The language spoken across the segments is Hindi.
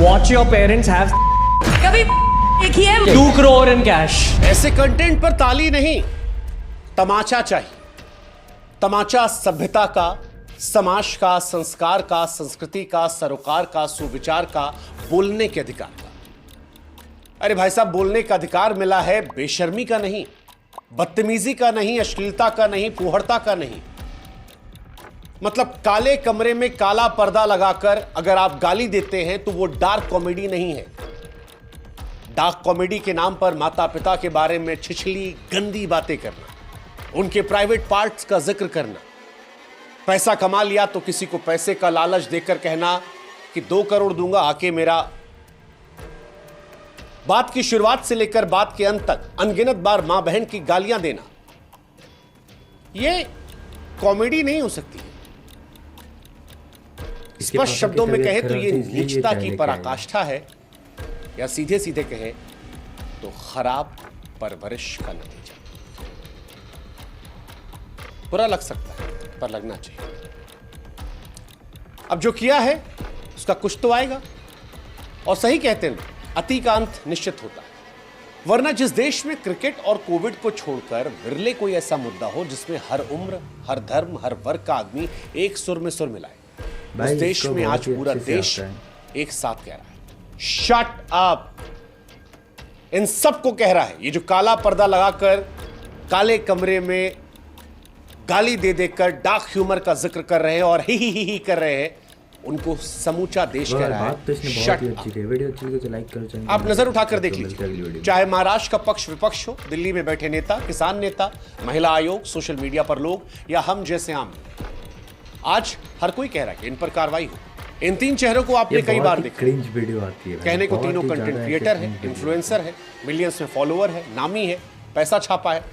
Watch your parents have कभी एक ही है 2 crore in cash. ऐसे कंटेंट पर ताली नहीं, तमाचा चाहिए। तमाचा सभ्यता का, समाज का, संस्कार का, संस्कृति का, सरोकार का, सुविचार का, बोलने के अधिकार का। अरे भाई साहब, बोलने का अधिकार मिला है, बेशर्मी का नहीं, बदतमीजी का नहीं, अश्लीलता का नहीं, फूहड़ता का नहीं। मतलब काले कमरे में काला पर्दा लगाकर अगर आप गाली देते हैं तो वो डार्क कॉमेडी नहीं है। डार्क कॉमेडी के नाम पर माता पिता के बारे में छिछली गंदी बातें करना, उनके प्राइवेट पार्ट्स का जिक्र करना, पैसा कमा लिया तो किसी को पैसे का लालच देकर कहना कि 2 करोड़ दूंगा आके मेरा। बात की शुरुआत से लेकर बात के अंत तक अनगिनत बार मां बहन की गालियां देना, यह कॉमेडी नहीं हो सकती। स्पष्ट शब्दों में कहे तो ये नीचता की पराकाष्ठा है, या सीधे सीधे कहे तो खराब परवरिश का नतीजा। बुरा लग सकता है पर लगना चाहिए। अब जो किया है उसका कुछ तो आएगा, और सही कहते हैं अति का अंत निश्चित होता है। वरना जिस देश में क्रिकेट और कोविड को छोड़कर विरले कोई ऐसा मुद्दा हो जिसमें हर उम्र, हर धर्म, हर वर्ग का आदमी एक सुर में सुर मिलाए, उस देश में आज पूरा देश एक साथ कह रहा है शट अप। इन सबको कह रहा है, ये जो काला पर्दा लगाकर काले कमरे में गाली दे देकर डार्क ह्यूमर का जिक्र कर रहे हैं और ही कर रहे हैं, उनको समूचा देश कह रहा है शट अप। आप नजर उठाकर देख लीजिए, चाहे महाराष्ट्र का पक्ष विपक्ष हो, दिल्ली में बैठे नेता, किसान नेता, महिला आयोग, सोशल मीडिया पर लोग, या हम जैसे आम, आज हर कोई कह रहा है कि इन पर कार्रवाई हो। इन 3 चेहरों को आपने कई बार देखा। वीडियो आती है कहने को तीनों कंटेंट क्रिएटर है, इन्फ्लुएंसर है, मिलियंस में फॉलोअर है, नामी है, पैसा छापा है,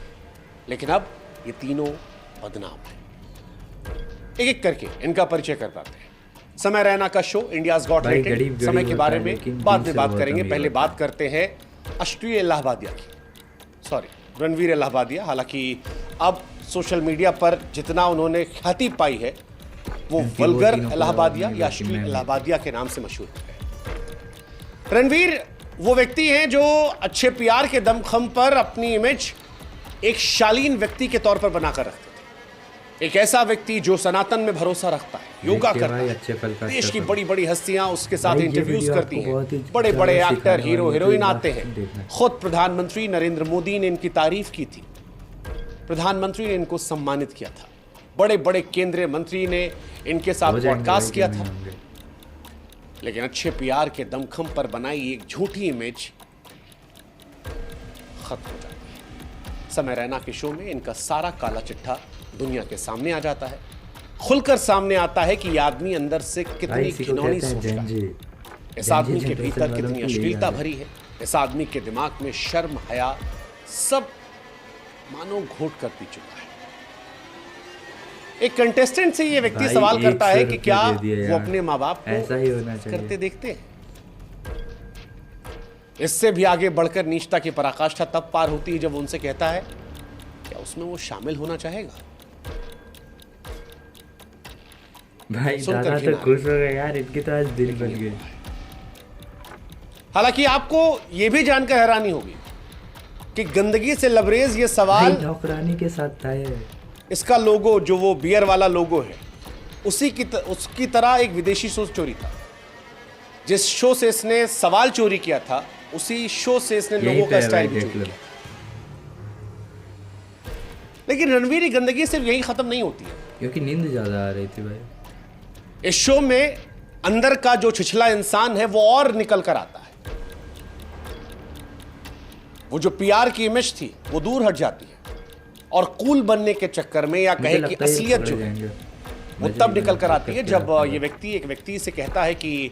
लेकिन अब ये तीनों बदनाम है। एक एक करके इनका परिचय कर पाते हैं। समय रैना का शो इंडियाज गॉट टैलेंट, समय के बारे में बाद में बात करेंगे। पहले बात करते हैं अश्लील इलाहाबादिया की, सॉरी रणवीर इलाहाबादिया। हालांकि अब सोशल मीडिया पर जितना उन्होंने ख्याति पाई है वो वल्गर इलाहाबादिया या अश्लील इलाहाबादिया के नाम से मशहूर है। रणवीर वो व्यक्ति हैं जो अच्छे पीआर के दमखम पर अपनी इमेज एक शालीन व्यक्ति के तौर पर बनाकर रखते थे। एक ऐसा व्यक्ति जो सनातन में भरोसा रखता है, योगा करता है, देश की बड़ी बड़ी हस्तियां उसके साथ इंटरव्यूज करती हैं, बड़े बड़े एक्टर, हीरो हीरोइन आते हैं। खुद प्रधानमंत्री नरेंद्र मोदी ने इनकी तारीफ की थी, प्रधानमंत्री ने इनको सम्मानित किया था, बड़े बड़े केंद्रीय मंत्री ने इनके साथ पॉडकास्ट किया था। लेकिन अच्छे पीआर के दमखम पर बनाई एक झूठी इमेज खत्म हो जाती है। समय रैना के शो में इनका सारा काला चिट्ठा दुनिया के सामने आ जाता है, खुलकर सामने आता है कि यह आदमी अंदर से कितनी घिनौनी सोचता है, इस आदमी के भीतर कितनी अश्लीलता भरी है, इस आदमी के दिमाग में शर्म, हया सब मानो घोट कर पी चुका है। एक कंटेस्टेंट से ये व्यक्ति सवाल करता है कि क्या वो अपने माँ बाप को ऐसा ही होना चाहिए करते देखते हैं। इससे भी आगे बढ़कर नीचता की पराकाष्ठा तब पार होती है जब उनसे कहता है क्या उसमें वो शामिल होना चाहेगा। भाई दादा तो खुश हो गए यार, इनकी तो आज दिल बन गए। हालांकि आपको ये भी जानकर हैरानी होगी कि गंदगी से लबरेज ये सवाल नौकरानी के साथ था। इसका लोगो जो वो बियर वाला लोगो है उसकी तरह एक विदेशी शो चोरी था। जिस शो से इसने सवाल चोरी किया था उसी शो से इसने लोगों का स्टाइल भी चोरी किया। लेकिन रणवीर की गंदगी सिर्फ यही खत्म नहीं होती है, क्योंकि नींद ज्यादा आ रही थी भाई। इस शो में अंदर का जो छिछला इंसान है वो और निकल कर आता है। वो जो पीआर की इमेज थी वो दूर हट जाती है और कूल बनने के चक्कर में, या कहे कि असलियत जो है वो तब निकल कर आती है जब ये व्यक्ति एक व्यक्ति से कहता है कि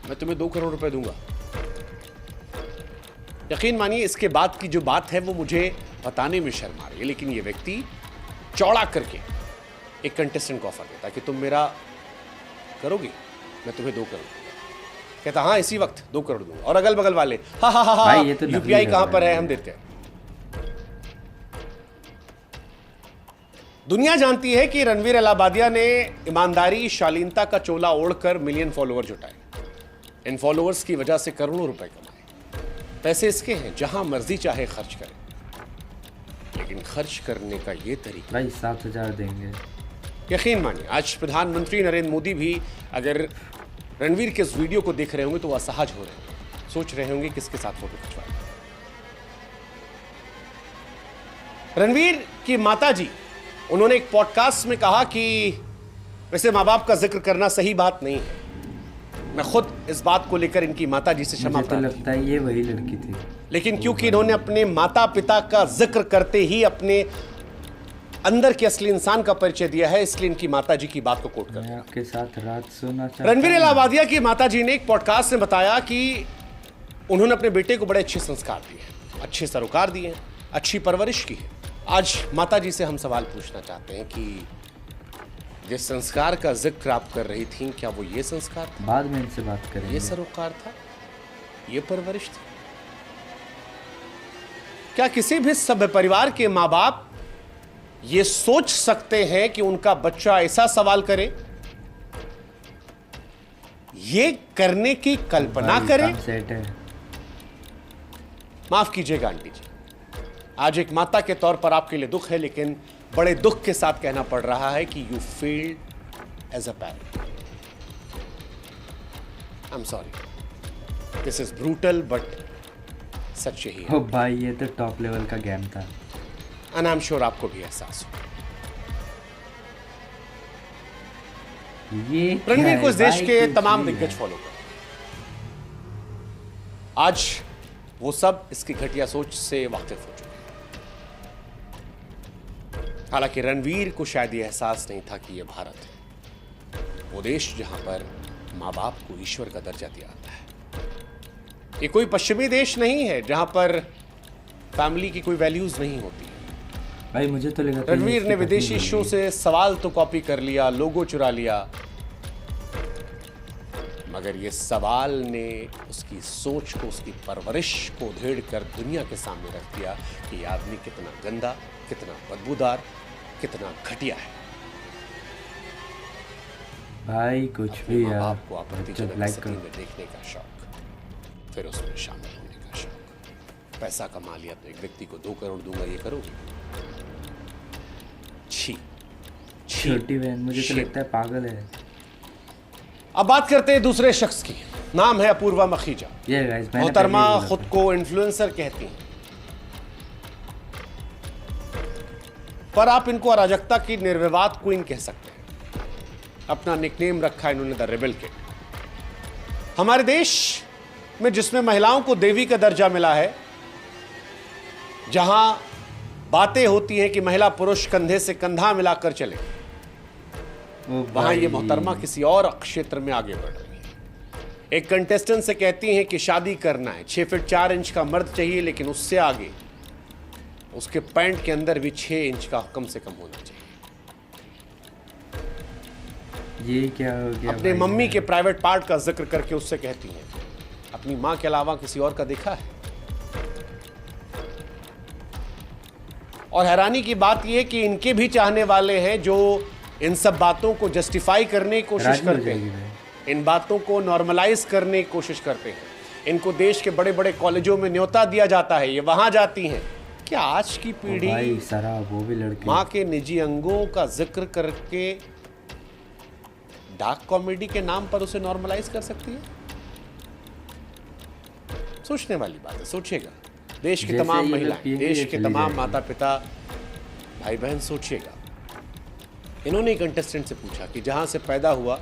मैं तुम्हें 2 करोड़ रुपए दूंगा। यकीन मानिए इसके बाद की जो बात है वो मुझे बताने में शर्म आ रही है, लेकिन ये व्यक्ति चौड़ा करके एक कंटेस्टेंट को ऑफर देता है कि तुम मेरा करोगी, मैं तुम्हें 2 करोड़ दूंगा। कहता हाँ इसी वक्त 2 करोड़ दूंगा। और अगल बगल वाले हा यूपीआई कहां पर है, हम देते हैं। दुनिया जानती है कि रणवीर इलाहाबादिया ने ईमानदारी, शालीनता का चोला ओढ़कर मिलियन फॉलोअर जुटाए। इन फॉलोअर्स की वजह से करोड़ों रुपए कमाए। पैसे इसके हैं, जहां मर्जी चाहे खर्च करें, लेकिन खर्च करने का ये तरीका, भाई 7,000 देंगे। यकीन मानिए आज प्रधानमंत्री नरेंद्र मोदी भी अगर रणवीर के इस वीडियो को देख रहे होंगे तो वो असहज हो रहे होंगे, सोच रहे होंगे किसके साथ फोटो खिंचवाए। रणवीर की माताजी, उन्होंने एक पॉडकास्ट में कहा कि वैसे माँ बाप का जिक्र करना सही बात नहीं है। मैं खुद इस बात को लेकर इनकी माताजी से क्षमा मुझे तो प्रार्थी, लगता है ये वही लड़की थी, लेकिन क्योंकि इन्होंने अपने माता पिता का जिक्र करते ही अपने अंदर के असली इंसान का परिचय दिया है, इसलिए इनकी माताजी की बात को कोट कर मैं आपके साथ रात सोना चाहता रणवीर हूं। इलाहाबादिया की माताजी ने एक पॉडकास्ट में बताया कि उन्होंने अपने बेटे को बड़े अच्छे संस्कार दिए हैं, अच्छे सरोकार दिए हैं, अच्छी परवरिश की है। आज माताजी से हम सवाल पूछना चाहते हैं कि जिस संस्कार का जिक्र आप कर रही थी, क्या वो ये संस्कार था, बाद में इनसे बात करेंगे। ये सरोकार था, ये परवरिश थी? क्या किसी भी सभ्य परिवार के माँ बाप ये सोच सकते हैं कि उनका बच्चा ऐसा सवाल करे, ये करने की कल्पना भाई, करे? काम सेट है। माफ कीजिएगा आंटी जी, आज एक माता के तौर पर आपके लिए दुख है, लेकिन बड़े दुख के साथ कहना पड़ रहा है कि you failed as a parent. I am sorry, this is brutal but सच ही है। ओ भाई ये तो टॉप लेवल का गेम था। एंड आई एम श्योर आपको भी एहसास हो। ये रणवीर को इस देश भाई, के कुछ तमाम भी दिग्गज है। फॉलो करते हैं। आज वो सब इसकी घटिया सोच से वाकिफ हो चुके हैं। हालांकि रणवीर को शायद ये एहसास नहीं था कि ये भारत है, वो देश जहां पर माँ बाप को ईश्वर का दर्जा दिया जाता है। ये कोई पश्चिमी देश नहीं है जहां पर फैमिली की कोई वैल्यूज नहीं होती। भाई मुझे तो लगा था रणवीर ये ने इसकी विदेशी पत्नी शो होगी। से सवाल तो कॉपी कर लिया, लोगो चुरा लिया, मगर ये सवाल ने उसकी सोच को, उसकी परवरिश को उधेड़ कर दुनिया के सामने रख दिया कि ये आदमी कितना गंदा, कितना बदबूदार, कितना घटिया है। भाई कुछ अपने भी माँ यार, बाप को आपत्तिजनक लाइक स्थिति करो। में देखने का शौक, फिर उसमें शामिल होने का शौक। पैसा कमा लिया तो एक व्यक्ति को 2 करोड़ दूंगा, ये करोगे? छी, छी। छोटी बहन मुझे तो Shame. लगता है पागल है। अब बात करते हैं दूसरे शख्स की। नाम है अपूर्वा मखीजा। ये गाइस मैंने मोहतरमा पहले ही बोला खुद को इन्फ्लुएंसर कहती हैं, पर आप इनको अराजकता की निर्विवाद क्वीन कह सकते हैं। अपना निकनेम रखा इन्होंने द रेबल किड। हमारे देश में जिसमें महिलाओं को देवी का दर्जा मिला है, जहां बातें होती हैं कि महिला पुरुष कंधे से कंधा मिलाकर चले, ओ वहां भाई, ये मोहतरमा किसी और क्षेत्र में आगे बढ़ रही है। एक कंटेस्टेंट से कहती हैं कि शादी करना है, 6 फीट 4 इंच का मर्द चाहिए, लेकिन उससे आगे उसके पैंट के अंदर भी 6 इंच का कम से कम होना चाहिए। ये क्या हो गया अपने भाई मम्मी यार? के प्राइवेट पार्ट का जिक्र करके उससे कहती हैं, अपनी मां के अलावा किसी और का देखा है? और हैरानी की बात यह कि इनके भी चाहने वाले हैं जो इन सब बातों को जस्टिफाई करने की कोशिश राजी हो करते जाएगी हैं, इन बातों को नॉर्मलाइज करने की कोशिश करते हैं। इनको देश के बड़े बड़े कॉलेजों में न्योता दिया जाता है, ये वहां जाती हैं। क्या आज की ओ पीढ़ी भाई सारा वो भी लड़के मां के निजी अंगों का जिक्र करके डार्क कॉमेडी के नाम पर उसे नॉर्मलाइज कर सकती है? सोचने वाली बात है, सोचिएगा। देश की जैसे तमाम ये लोग महिलाएं, पिएंगे, देश ये के चली तमाम जाएगी। माता पिता, भाई बहन, सोचिएगा। इन्होंने कंटेस्टेंट से पूछा कि जहां से पैदा हुआ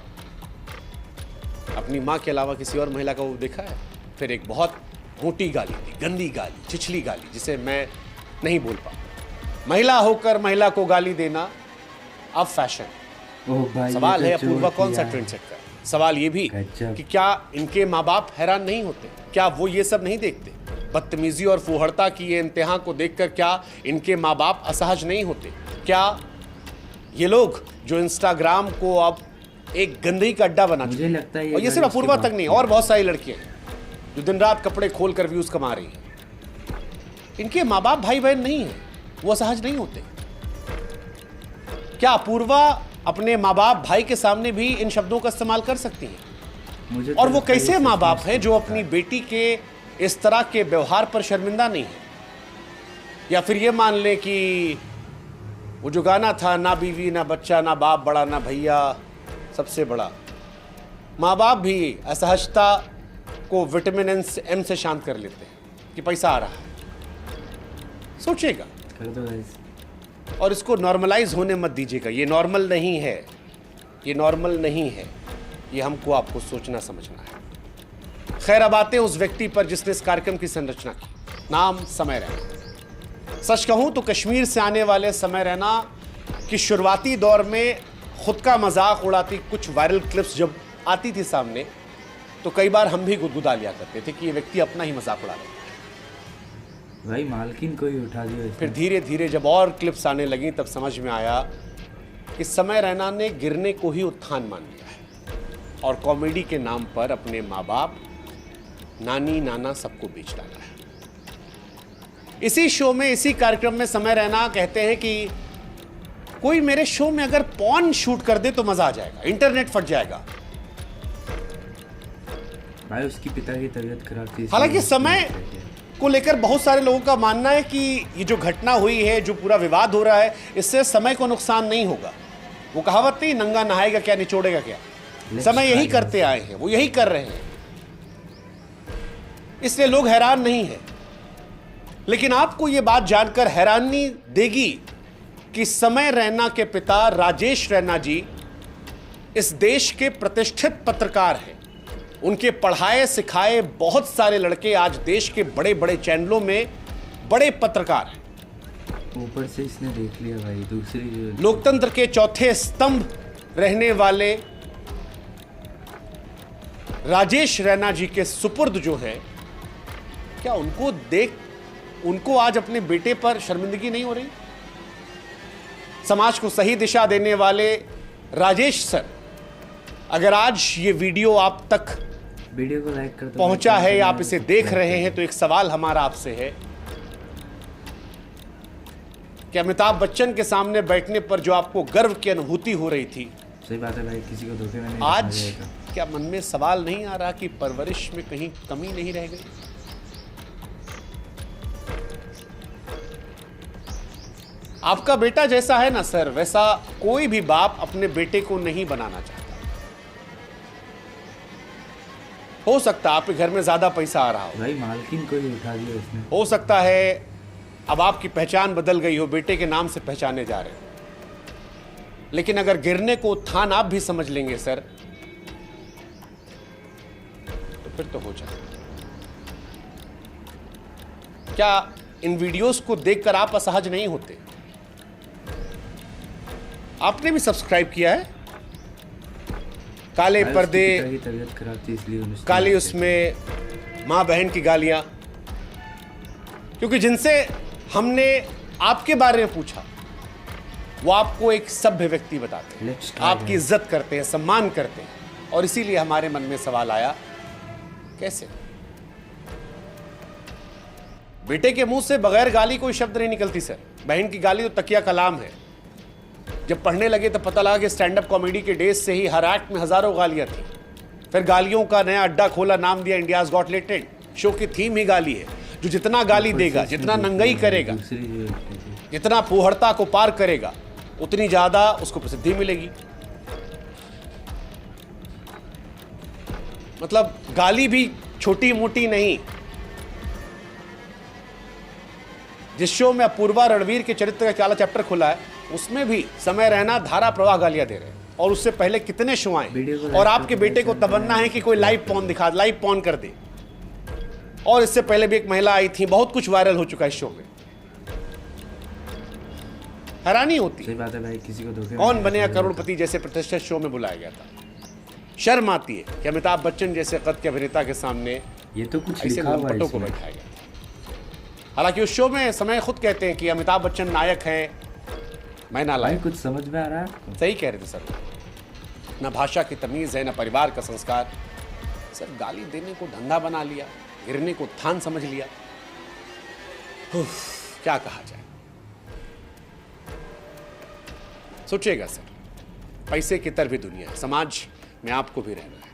अपनी मां के अलावा किसी और महिला का वो देखा है? फिर एक बहुत मोटी गाली दी, गंदी गाली, छिछली गाली, जिसे मैं नहीं बोल पाता। महिला होकर महिला को गाली देना अब फैशन। ओ भाई सवाल ये है तो अपूर्वा चोट कौन सा किया। ट्रेंड सेट कर? सवाल ये भी गजब। कि क्या इनके माँ बाप हैरान नहीं होते? क्या वो ये सब नहीं देखते? बदतमीजी और फूहड़ता की ये इंतहा को देखकर क्या इनके माँ बाप असहज नहीं होते? क्या ये लोग जो इंस्टाग्राम को अब एक गंदगी का अड्डा बना मुझे चुके हैं, लगता है ये और ये सिर्फ गाली अपूर्वा उसके तक नहीं, बाप और बहुत सारी लड़कियां हैं जो दिन रात कपड़े खोल कर व्यूज कमा रही हैं, इनके माँ बाप भाई बहन नहीं है, वो असहज नहीं होते? क्या अपूर्वा अपने माँ बाप भाई के सामने भी इन शब्दों का इस्तेमाल कर सकती हैं? मुझे और तो वो लगता है कैसे ये माँ बाप सच हैं में जो होता अपनी है। बेटी के इस तरह के व्यवहार पर शर्मिंदा नहीं है? या फिर ये मान लें कि वो जो गाना था, ना बीवी ना बच्चा ना बाप बड़ा ना भैया सबसे बड़ा, माँ बाप भी असहजता को विटामिन एम से शांत कर लेते हैं कि पैसा आ रहा है। सोचिएगा कर दो गाइस। और इसको नॉर्मलाइज होने मत दीजिएगा। ये नॉर्मल नहीं है, ये नॉर्मल नहीं है, ये हमको आपको सोचना समझना है। खैर, अब आते हैं उस व्यक्ति पर जिसने इस कार्यक्रम की संरचना की। नाम समय रैना। सच कहूं तो कश्मीर से आने वाले समय रैना की शुरुआती दौर में खुद का मजाक उड़ाती कुछ वायरल क्लिप्स जब आती थी सामने, तो कई बार हम भी गुदगुदा लिया करते थे कि ये व्यक्ति अपना ही मजाक उड़ा रहे हैं। भाई मालकिन को ही उठा दिया इसने। फिर धीरे धीरे जब और क्लिप्स आने लगी तब समझ में आया कि समय रैना ने गिरने को ही उत्थान मान लिया है और कॉमेडी के नाम पर अपने माँ बाप, नानी नाना सबको बेच डाला है। इसी शो में, इसी कार्यक्रम में समय रैना कहते हैं कि कोई मेरे शो में अगर पॉर्न शूट कर दे तो मजा आ जाएगा, इंटरनेट फट जाएगा। भाई उसकी पिता की तबीयत खराब थी, इसलिए हालांकि उसने समय ऐसा किया। को लेकर बहुत सारे लोगों का मानना है कि ये जो घटना हुई है, जो पूरा विवाद हो रहा है, इससे समय को नुकसान नहीं होगा। वो कहावत नहीं, नंगा नहाएगा क्या निचोड़ेगा क्या। समय यही करते आए हैं, वो यही कर रहे हैं, इसलिए लोग हैरान नहीं है। लेकिन आपको ये बात जानकर हैरानी देगी कि समय रैना के पिता राजेश रैना जी इस देश के प्रतिष्ठित पत्रकार हैं। उनके पढ़ाए सिखाए बहुत सारे लड़के आज देश के बड़े बड़े चैनलों में बड़े पत्रकार हैं। ऊपर से इसने देख लिया भाई, दूसरी जो लोकतंत्र के चौथे स्तंभ रहने वाले राजेश रैना जी के सुपुर्द जो हैं, क्या उनको देख उनको आज अपने बेटे पर शर्मिंदगी नहीं हो रही? समाज को सही दिशा देने वाले राजेश सर, अगर आज ये वीडियो आप तक वीडियो को लाइक कर दो, पहुंचा है या आप इसे देख रहे हैं, तो एक सवाल हमारा आपसे है कि अमिताभ बच्चन के सामने बैठने पर जो आपको गर्व की अनुभूति हो रही थी, सही बात है भाई, किसी को धोखे में नहीं आज रखा जाएगा। क्या मन में सवाल नहीं आ रहा कि परवरिश में कहीं कमी नहीं रह गई? आपका बेटा जैसा है ना सर, वैसा कोई भी बाप अपने बेटे को नहीं बनाना चाहता। हो सकता है आपके घर में ज्यादा पैसा आ रहा हो, भाई मालकिन को ही उठा दिया इसने। हो सकता है अब आपकी पहचान बदल गई हो, बेटे के नाम से पहचाने जा रहे हो, लेकिन अगर गिरने को उत्थान आप भी समझ लेंगे सर, तो फिर तो हो जाए। क्या इन वीडियोस को देखकर आप असहज नहीं होते? आपने भी सब्सक्राइब किया है? काले भाई पर्दे, उसकी पिता की तबीयत खराब थी, इसलिए उसने काली ऐसा उसमें माँ बहन की गालियां, क्योंकि जिनसे हमने आपके बारे में पूछा वो आपको एक सभ्य व्यक्ति बताते हैं, Let's try आपकी इज्जत करते हैं, सम्मान करते हैं, और इसीलिए हमारे मन में सवाल आया, कैसे बेटे के मुंह से बगैर गाली कोई शब्द नहीं निकलती सर। बहन की गाली तो तकिया कलाम है। जब पढ़ने लगे तो पता लगा कि स्टैंड अप कॉमेडी के डेज से ही हर एक्ट में हजारों गालियां थी। फिर गालियों का नया अड्डा खोला, नाम दिया इंडियाज गॉट टैलेंट। शो की थीम ही गाली है। जो जितना गाली देगा, जितना नंगई करेगा, दूसरी जो जितना फूहड़ता को पार करेगा, उतनी ज्यादा उसको प्रसिद्धि मिलेगी। मतलब गाली भी छोटी मोटी नहीं। जिस शो में अपूर्वा रणवीर के चरित्र का काला चैप्टर खुला है, उसमें भी समय रैना धारा प्रवाह गालियां दे रहे हैं। और उससे पहले कितने शो आए, और आपके बेटे को तमन्ना है कि कोई लाइव पॉन दिखा, लाइव पॉन कर दे। और इससे पहले भी एक महिला आई थी, बहुत कुछ वायरल हो चुका है इस शो में। हैरानी होती सही बात है भाई, किसी को धोखे में कौन नहीं बनेगा रखा करोड़पति जैसे प्रतिष्ठित शो में बुलाया गया था। शर्म आती है कि अमिताभ बच्चन जैसे कद के अभिनेता के सामने जाएगा। ये तो कुछ ऐसे लिखा हुआ है लंपटों को इसमें। बैठाया गया था। हालांकि उस शो में समय खुद कहते हैं कि अमिताभ बच्चन नायक हैं, मैं भाई नालायक। कुछ समझ में आ रहा है आपको? सही कह रहे थे सर। ना भाषा की तमीज है, ना परिवार का संस्कार। सर गाली देने को धंधा बना लिया, गिरने को थान समझ लिया। क्या कहा जाए। सोचिएगा सर, पैसे की तरह भी दुनिया है, समाज में आपको भी रहना है।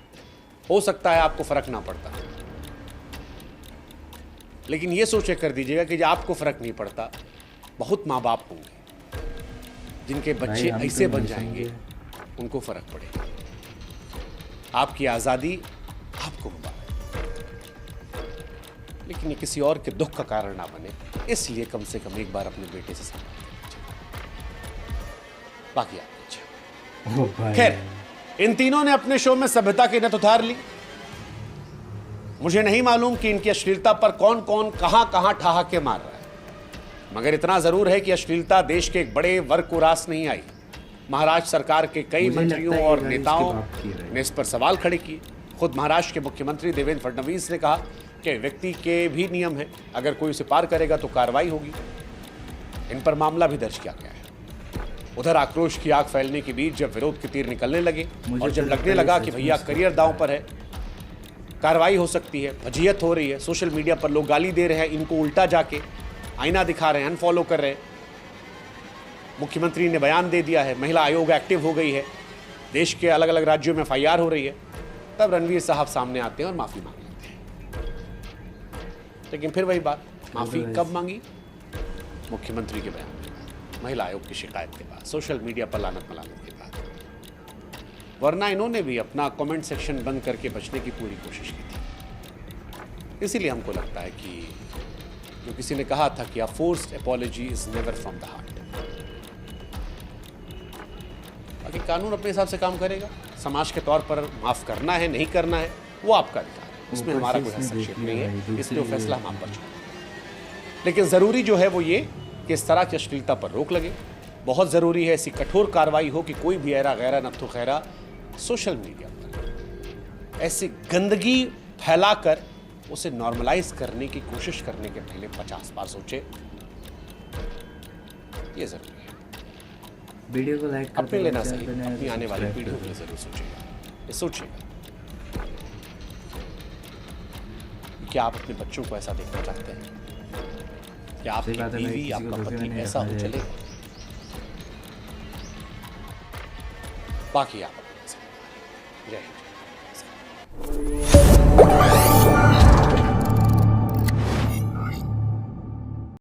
हो सकता है आपको फर्क ना पड़ता, लेकिन ये सोच कर दीजिएगा कि जब आपको फर्क नहीं पड़ता, बहुत माँ बाप होंगे जिनके बच्चे हम तो ऐसे बन नहीं जाएंगे, समझे। उनको फर्क पड़ेगा। आपकी आज़ादी आपको मुबारक, लेकिन ये किसी और के दुख का कारण ना बने, इसलिए कम से कम एक बार अपने बेटे से संवाद कीजिए। बाकी आप ओ भाई खैर, इन तीनों ने अपने शो में सभ्यता की नत उतार ली। मुझे नहीं मालूम कि इनकी अश्लीलता पर कौन कौन कहां कहां ठहाके मार रहा है, मगर इतना जरूर है कि अश्लीलता देश के एक बड़े वर्ग को रास नहीं आई। महाराष्ट्र सरकार के कई मुझे मंत्रियों लगता है और ये गाली नेताओं इसके बाप की है। ने इस पर सवाल खड़े किए। खुद महाराष्ट्र के मुख्यमंत्री देवेंद्र फडणवीस ने कहा कि व्यक्ति के भी नियम है, अगर कोई उसे पार करेगा तो कार्रवाई होगी। इन पर मामला भी दर्ज किया गया है। उधर आक्रोश की आग फैलने के बीच जब विरोध के तीर निकलने लगे मुझे और जब तो लगने लगता है लगा सच कि में भैया इसका करियर दांव पर है, कार्रवाई हो सकती है, फजीयत हो रही है, सोशल मीडिया पर लोग गाली दे रहे हैं, इनको उल्टा जाके आईना दिखा रहे हैं, अनफॉलो कर रहे हैं, मुख्यमंत्री ने बयान दे दिया है, महिला आयोग एक्टिव हो गई है, देश के अलग अलग राज्यों में FIR हो रही है, तब रणवीर साहब सामने आते हैं और माफी मांग लेते हैं। लेकिन फिर वही बात, माफी कब मांगी? मुख्यमंत्री के बयान के बाद, महिला आयोग की शिकायत के बाद, सोशल मीडिया पर लानत मलानत के बाद, वरना इन्होंने भी अपना कमेंट सेक्शन बंद करके बचने की पूरी कोशिश की थी। इसीलिए हमको लगता है कि जो किसी ने कहा था कि a forced apology is never from the heart. बाकी कानून अपने हिसाब से काम करेगा, समाज के तौर पर माफ करना है नहीं करना है वो आपका अधिकार है, उसमें हमारा कोई हस्तक्षेप नहीं है, इसलिए वो फैसला हम आप पर छोड़ेंगे। लेकिन जरूरी जो है वो ये कि इस तरह की अश्लीलता पर रोक लगे। बहुत जरूरी है ऐसी कठोर कार्रवाई हो कि कोई भी ऐरा गैरा नत्थु खैरा सोशल मीडिया पर ऐसी गंदगी फैलाकर उसे नॉर्मलाइज करने की कोशिश करने के पहले 50 बार सोचे। ये जरूरी है। वीडियो को लाइक कर अपने दो, लेना चैनल सही, पे नए हो अपनी तो आने वाली सब्सक्राइब पीढ़ियों कर के दो। लिए जरूर सोचिएगा, ये सोचिएगा कि आप अपने बच्चों को ऐसा देखना चाहते हैं कि आपकी बात है, मैं बीवी किसी को आपका धोखे में पति नहीं ऐसा हो रखना चलेगा। बाकी आप अपने से जय हिंद।